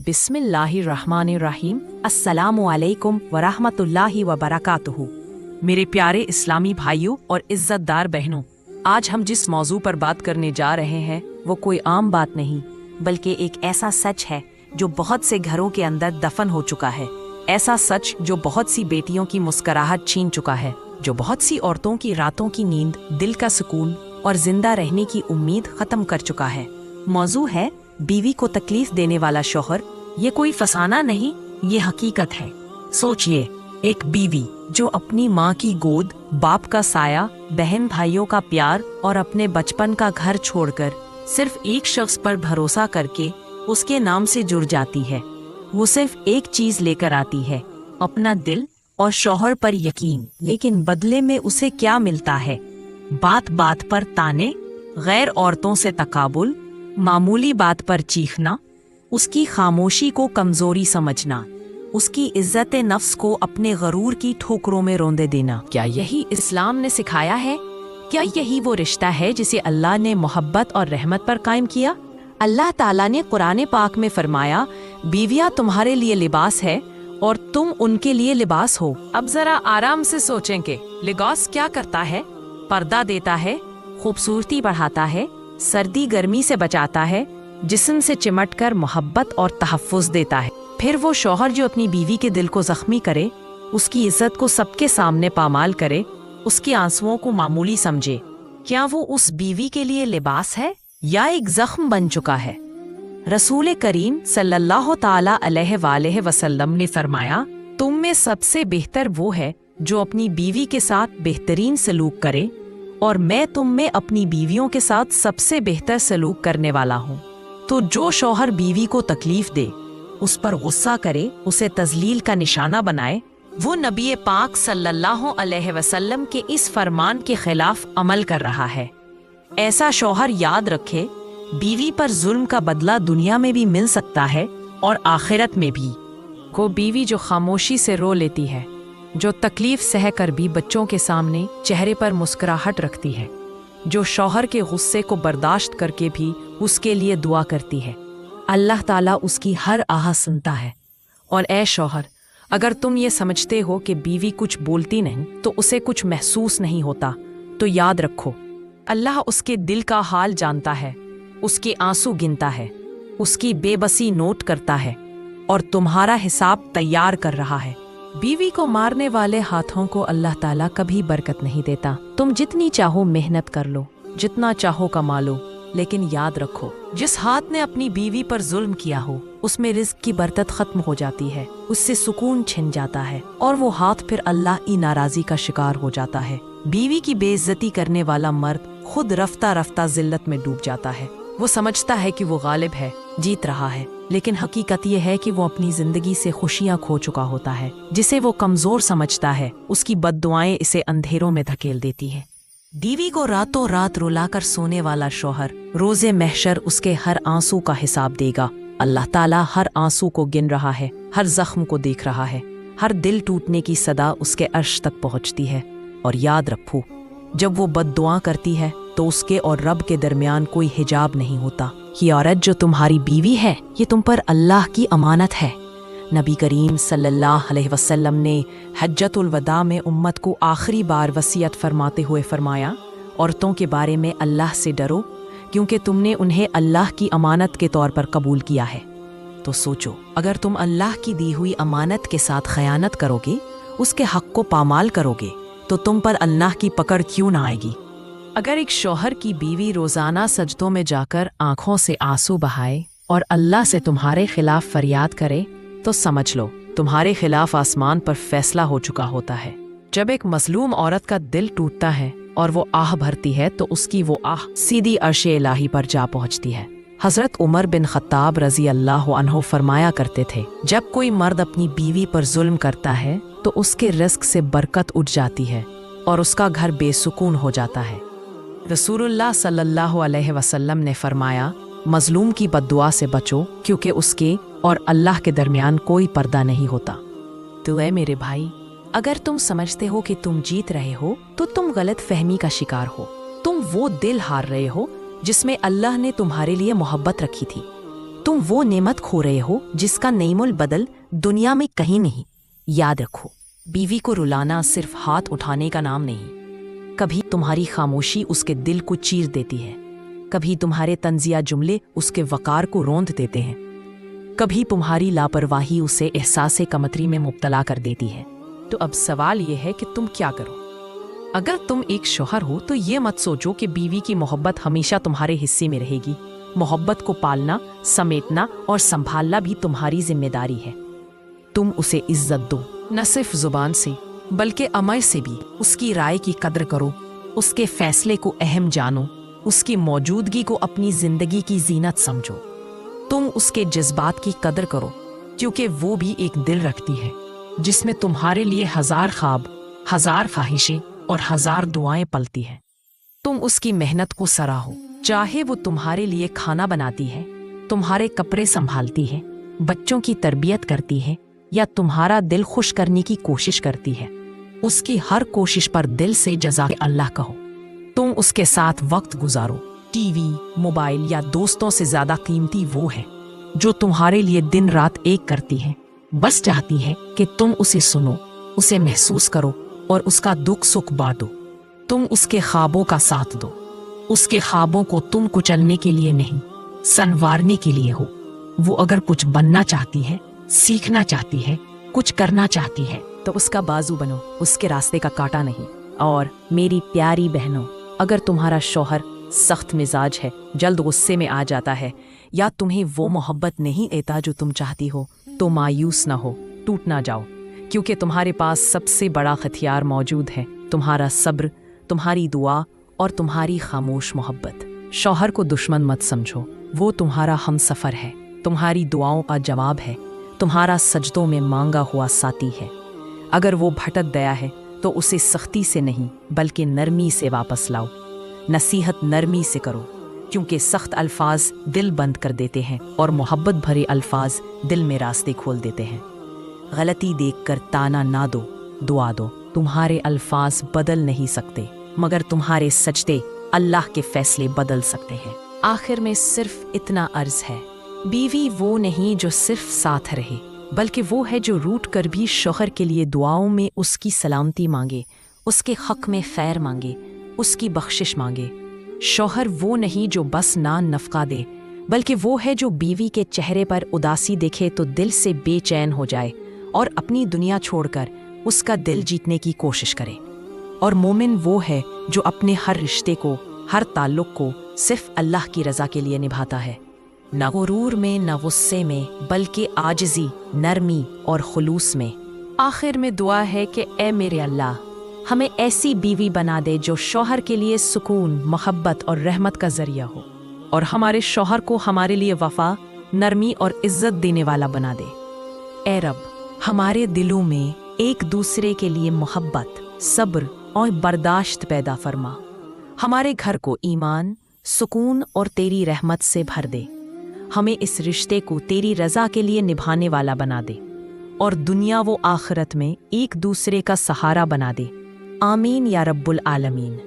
बिस्मिल्लाहिर्रहमानिर्रहीम। अस्सलामु अलैकुम वरहमतुल्लाहि वबरकातुहू। मेरे प्यारे इस्लामी भाइयों और इज़्ज़तदार बहनों, आज हम जिस मौजू पर बात करने जा रहे हैं वो कोई आम बात नहीं, बल्कि एक ऐसा सच है जो बहुत से घरों के अंदर दफन हो चुका है। ऐसा सच जो बहुत सी बेटियों की मुस्कुराहट छीन चुका है, जो बहुत सी औरतों की रातों की नींद, दिल का सुकून और जिंदा रहने की उम्मीद खत्म कर चुका है। मौजू है बीवी को तकलीफ देने वाला शौहर। ये कोई फसाना नहीं, ये हकीकत है। सोचिए, एक बीवी जो अपनी माँ की गोद, बाप का साया, बहन भाइयों का प्यार और अपने बचपन का घर छोड़कर सिर्फ एक शख्स पर भरोसा करके उसके नाम से जुड़ जाती है। वो सिर्फ एक चीज लेकर आती है, अपना दिल और शौहर पर यकीन। लेकिन बदले में उसे क्या मिलता है? बात बात पर ताने, गैर औरतों से तकाबुल, मामूली बात पर चीखना, उसकी खामोशी को कमजोरी समझना, उसकी इज्जत नफ्स को अपने गरूर की ठोकरों में रौंदे देना। क्या यही इस्लाम ने सिखाया है? क्या यही वो रिश्ता है जिसे अल्लाह ने मोहब्बत और रहमत पर कायम किया? अल्लाह ताला ने कुरान पाक में फरमाया, बीवियां तुम्हारे लिए लिबास है और तुम उनके लिए लिबास हो। अब जरा आराम से सोचेंगे, लिबास क्या करता है? पर्दा देता है, खूबसूरती बढ़ाता है, सर्दी गर्मी से बचाता है, जिस्म से चिमट कर मोहब्बत और तहफ़्फ़ुज़ देता है। फिर वो शौहर जो अपनी बीवी के दिल को जख्मी करे, उसकी इज्जत को सबके सामने पामाल करे, उसके आंसुओं को मामूली समझे, क्या वो उस बीवी के लिए लिबास है या एक जख्म बन चुका है? रसूल करीम सल्लल्लाहु ताला अलैहि वसल्लम ने फरमाया, तुम में सबसे बेहतर वो है जो अपनी बीवी के साथ बेहतरीन सलूक करे, और मैं तुम में अपनी बीवियों के साथ सबसे बेहतर सलूक करने वाला हूँ। तो जो शौहर बीवी को तकलीफ दे, उस पर गुस्सा करे, उसे तजलील का निशाना बनाए, वो नबी पाक सल्लल्लाहु अलैहि वसल्लम के इस फरमान के खिलाफ अमल कर रहा है। ऐसा शौहर याद रखे, बीवी पर जुल्म का बदला दुनिया में भी मिल सकता है और आखिरत में भी। को बीवी जो खामोशी से रो लेती है, जो तकलीफ सह कर भी बच्चों के सामने चेहरे पर मुस्कुराहट रखती है, जो शौहर के गुस्से को बर्दाश्त करके भी उसके लिए दुआ करती है, अल्लाह ताला उसकी हर आह सुनता है। और ऐ शौहर, अगर तुम ये समझते हो कि बीवी कुछ बोलती नहीं तो उसे कुछ महसूस नहीं होता, तो याद रखो, अल्लाह उसके दिल का हाल जानता है, उसके आंसू गिनता है, उसकी बेबसी नोट करता है और तुम्हारा हिसाब तैयार कर रहा है। बीवी को मारने वाले हाथों को अल्लाह ताला कभी बरकत नहीं देता। तुम जितनी चाहो मेहनत कर लो, जितना चाहो कमा लो, लेकिन याद रखो, जिस हाथ ने अपनी बीवी पर जुल्म किया हो, उसमें रिज्क की बरकत खत्म हो जाती है, उससे सुकून छिन जाता है और वो हाथ फिर अल्लाह की नाराजी का शिकार हो जाता है। बीवी की बेइज्जती करने वाला मर्द खुद रफ्ता रफ्ता जिल्लत में डूब जाता है। वो समझता है कि वो गालिब है, जीत रहा है, लेकिन हकीकत ये है कि वो अपनी जिंदगी से खुशियां खो चुका होता है। जिसे वो कमजोर समझता है, उसकी बद्दुआएं इसे अंधेरों में धकेल देती है। बीवी को रातों रात रुलाकर सोने वाला शौहर रोजे महशर उसके हर आंसू का हिसाब देगा। अल्लाह ताला हर आंसू को गिन रहा है, हर जख्म को देख रहा है, हर दिल टूटने की सदा उसके अर्श तक पहुंचती है। और याद रखो, जब वो बद्दुआ करती है तो उसके और रब के दरमियान कोई हिजाब नहीं होता। ये औरत जो तुम्हारी बीवी है, ये तुम पर अल्लाह की अमानत है। नबी करीम सल्लल्लाहु अलैहि वसल्लम ने हज्जतुल वदा में उम्मत को आखिरी बार वसीयत फरमाते हुए फरमाया, औरतों के बारे में अल्लाह से डरो, क्योंकि तुमने उन्हें अल्लाह की अमानत के तौर पर कबूल किया है। तो सोचो, अगर तुम अल्लाह की दी हुई अमानत के साथ खयानत करोगे, उसके हक को पामाल करोगे, तो तुम पर अल्लाह की पकड़ क्यों ना आएगी? अगर एक शौहर की बीवी रोजाना सजदों में जाकर आंखों से आंसू बहाए और अल्लाह से तुम्हारे खिलाफ फरियाद करे, तो समझ लो तुम्हारे खिलाफ आसमान पर फैसला हो चुका होता है। जब एक मजलूम औरत का दिल टूटता है और वो आह भरती है, तो उसकी वो आह सीधी अर्शे इलाही पर जा पहुंचती है। हजरत उमर बिन खत्ताब रजी अल्लाह अन्हु फरमाया करते थे, जब कोई मर्द अपनी बीवी पर जुल्म करता है तो उसके रिस्क से बरकत उठ जाती है और उसका घर बेसुकून हो जाता है। रसूलुल्लाह सल्लल्लाहु अलैहि वसल्लम ने फरमाया, मजलूम की बद्दुआ से बचो, क्योंकि उसके और अल्लाह के दरमियान कोई पर्दा नहीं होता। तो ऐ मेरे भाई, अगर तुम समझते हो कि तुम जीत रहे हो, तो तुम गलत फहमी का शिकार हो। तुम वो दिल हार रहे हो जिसमें अल्लाह ने तुम्हारे लिए मोहब्बत रखी थी। तुम वो नेमत खो रहे हो जिसका नेमुल बदल दुनिया में कहीं नहीं। याद रखो, बीवी को रुलाना सिर्फ हाथ उठाने का नाम नहीं। कभी तुम्हारी खामोशी उसके दिल को चीर देती है, कभी तुम्हारे तंजिया जुमले उसके वकार को रौंद देते हैं, कभी तुम्हारी लापरवाही उसे एहसास कमतरी में मुब्तला कर देती है। तो अब सवाल ये है कि तुम क्या करो। अगर तुम एक शौहर हो तो ये मत सोचो कि बीवी की मोहब्बत हमेशा तुम्हारे हिस्से में रहेगी। मोहब्बत को पालना, समेटना और संभालना भी तुम्हारी जिम्मेदारी है। तुम उसे इज्जत दो, न सिर्फ जुबान से बल्कि अमल से भी। उसकी राय की कदर करो, उसके फैसले को अहम जानो, उसकी मौजूदगी को अपनी जिंदगी की जीनत समझो। तुम उसके जज्बात की कदर करो, क्योंकि वो भी एक दिल रखती है जिसमें तुम्हारे लिए हजार ख्वाब, हजार ख्वाहिशें और हजार दुआएं पलती हैं। तुम उसकी मेहनत को सराहो, चाहे वो तुम्हारे लिए खाना बनाती है, तुम्हारे कपड़े संभालती है, बच्चों की तरबियत करती है या तुम्हारा दिल खुश करने की कोशिश करती है। उसकी हर कोशिश पर दिल से जज़ाक अल्लाह कहो। तुम उसके साथ वक्त गुजारो। टीवी, मोबाइल या दोस्तों से ज्यादा कीमती वो है जो तुम्हारे लिए दिन रात एक करती है। बस चाहती है कि तुम उसे सुनो, उसे महसूस करो और उसका दुख सुख बांटो। तुम उसके ख्वाबों का साथ दो। उसके ख्वाबों को तुम कुचलने के लिए नहीं, संवारने के लिए हो। वो अगर कुछ बनना चाहती है, सीखना चाहती है, कुछ करना चाहती है, तो उसका बाजू बनो, उसके रास्ते का कांटा नहीं। और मेरी प्यारी बहनों, अगर तुम्हारा शौहर सख्त मिजाज है, जल्द गुस्से में आ जाता है या तुम्हें वो मोहब्बत नहीं देता जो तुम चाहती हो, तो मायूस ना हो, टूट ना जाओ, क्योंकि तुम्हारे पास सबसे बड़ा हथियार मौजूद है, तुम्हारा सब्र, तुम्हारी दुआ और तुम्हारी खामोश मोहब्बत। शौहर को दुश्मन मत समझो, वो तुम्हारा हमसफर है, तुम्हारी दुआओं का जवाब है, तुम्हारा सजदों में मांगा हुआ साथी है। अगर वो भटक गया है तो उसे सख्ती से नहीं बल्कि नरमी से वापस लाओ। नसीहत नरमी से करो, क्योंकि सख्त अल्फाज दिल बंद कर देते हैं और मोहब्बत भरे अल्फाज दिल में रास्ते खोल देते हैं। गलती देखकर ताना ना दो, दुआ दो। तुम्हारे अल्फाज बदल नहीं सकते, मगर तुम्हारे सजदे अल्लाह के फैसले बदल सकते हैं। आखिर में सिर्फ इतना अर्ज है, बीवी वो नहीं जो सिर्फ साथ रहे, बल्कि वो है जो रूठ कर भी शौहर के लिए दुआओं में उसकी सलामती मांगे, उसके हक में खैर मांगे, उसकी बख्शिश मांगे। शौहर वो नहीं जो बस नान नफका दे, बल्कि वो है जो बीवी के चेहरे पर उदासी देखे तो दिल से बेचैन हो जाए और अपनी दुनिया छोड़कर उसका दिल जीतने की कोशिश करे। और मोमिन वो है जो अपने हर रिश्ते को, हर ताल्लुक को सिर्फ अल्लाह की रज़ा के लिए निभाता है, न गुरूर में, न गुस्से में, बल्कि आजिज़ी, नरमी और खुलूस में। आखिर में दुआ है कि ए मेरे अल्लाह, हमें ऐसी बीवी बना दे जो शौहर के लिए सुकून, मोहब्बत और रहमत का जरिया हो, और हमारे शौहर को हमारे लिए वफा, नरमी और इज्जत देने वाला बना दे। ए रब, हमारे दिलों में एक दूसरे के लिए मोहब्बत, सब्र और बर्दाश्त पैदा फरमा। हमारे घर को ईमान, सुकून और तेरी रहमत से भर दे। हमें इस रिश्ते को तेरी रज़ा के लिए निभाने वाला बना दे और दुनिया व आखिरत में एक दूसरे का सहारा बना दे। आमीन या रब्बुल आलमीन।